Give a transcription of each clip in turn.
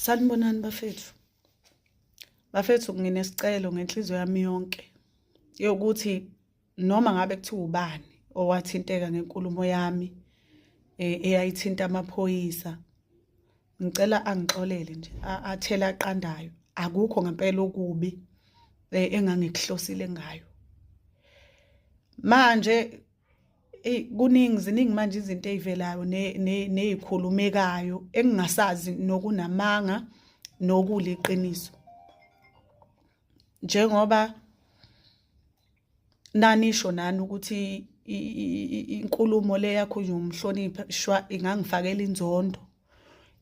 Sanibonani bafethu. Bafethu nginesicelo ngenhliziyo yami yonke yokuthi noma ngabe kuthiwa ubani owathinteka ngenkulumo yami eyayithinta amaphoyisa, ngicela angixolele nje athela aqandayo. Akukho ngempela okubi engangikuhlosile ngayo. Manje ziningi manje izinto ezivelayo nezikhulumekayo engingasazi nokunamanga nokuliqiniso. Njengoba nanisho nani ukuthi inkulumo le yakho nje umhlonipha ingangifakela inzondo,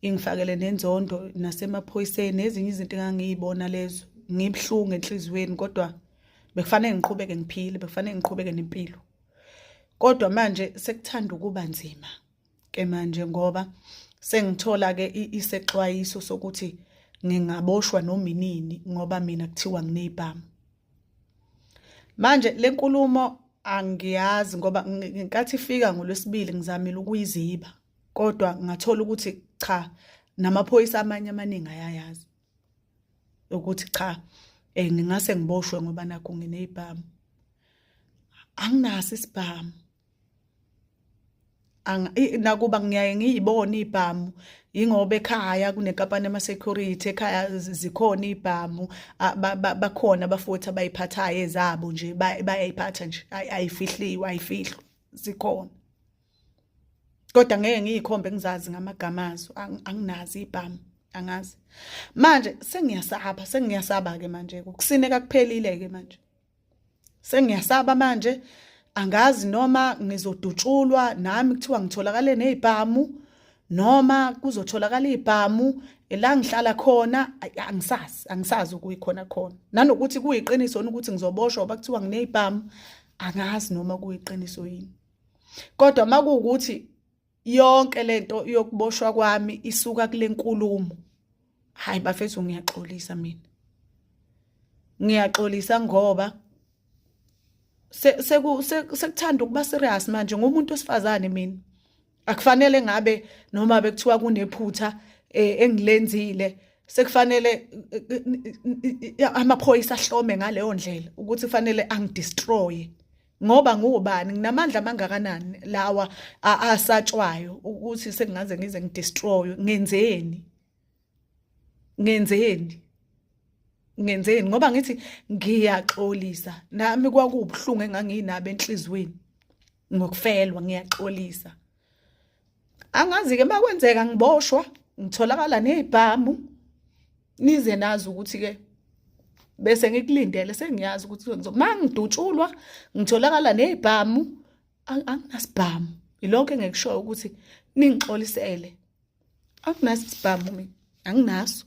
ingifakele nenzondo nasemaphoyiseni nezinye izinto engangiyibona lezo. Ngibhlungu enhlizweni kodwa bekufanele ngiqhubeke ngiphile, bekufanele ngiqhubeke nempilo. Kodwa manje sekuthanda ukuba nzima ke manje ngoba sengithola ke isexwayiso sokuthi ngingaboshwa noma inini ngoba mina kuthiwa nginezibhamu. Manje le nkulumo angiyazi ngoba ngenkathi ifika ngoLwesibili ngizamile ukuyiziba, kodwa ngathola ukuthi cha, namaphoyisa amanye amaningi ayayazi ukuthi cha, ngingase ngiboshwe ngoba nakho nginezibhamu. Anginaso isibhamu. Nakuba ngiyaye ngiyibone izibhamu ingoba ekhaya kunenkampani ama-security, ekhaya zikhona izibhamu, bakhona abafowethu abayiphathayo ezabo nje bayayiphatha nje, ayifihliwe, ayifihlwa, zikhona. Kodwa ngeke ngiyikhombe ngizazi ngamagama azo, anginazi izibhamu, angazi. Manje sengiyasaba-ke manje, ukusineka kuphelile-ke manje. Sengiyasaba manje, angazi noma ngizodutshulwa nami kuthiwa ngitholakale nezibhamu noma kuzotholakala izibhamu la ngihlala khona, angisazi ukuyikhona khona. Nanokuthi kuyiqiniso ukuthi ngizoboshwa ngoba kuthiwa nginezibhamu, angazi noma kuyiqiniso yini. Kodwa makuwukuthi yonke lento yokuboshwa kwami isuka kule nkulumo, hayi bafethu ngiyaxolisa mina. Ngiyaxolisa ngoba sekuthanda ukuba serious manje ngomuntu wesifazane mina. Akufanele ngabe noma bekuthiwa kunephutha engilenzile, sekufanele amaphoyisa ahlome ngaleyo ndlela ukuthi kufanele angidestroy ngoba ngubani, nginamandla amangakanani lawa asatshwayo ukuthi sengaze ngize ngidestroy. Ngenzeni ngoba ngithi ngiyaxolisa nami kwakubuhlungu enganginabo enhlizweni ngokufelwa. Ngiyaxolisa, angazi-ke makwenzeka ngiboshwa ngitholakala nezibhamu, nize nazi ukuthi-ke bese ngikulindele. Sengiyazi ukuthi mangidutshulwa ngitholakala nezibhamu, anginasibhamu. Ilonke engikushoyo ukuthi ningixolisele. Anginaso isibhamu mina, anginaso.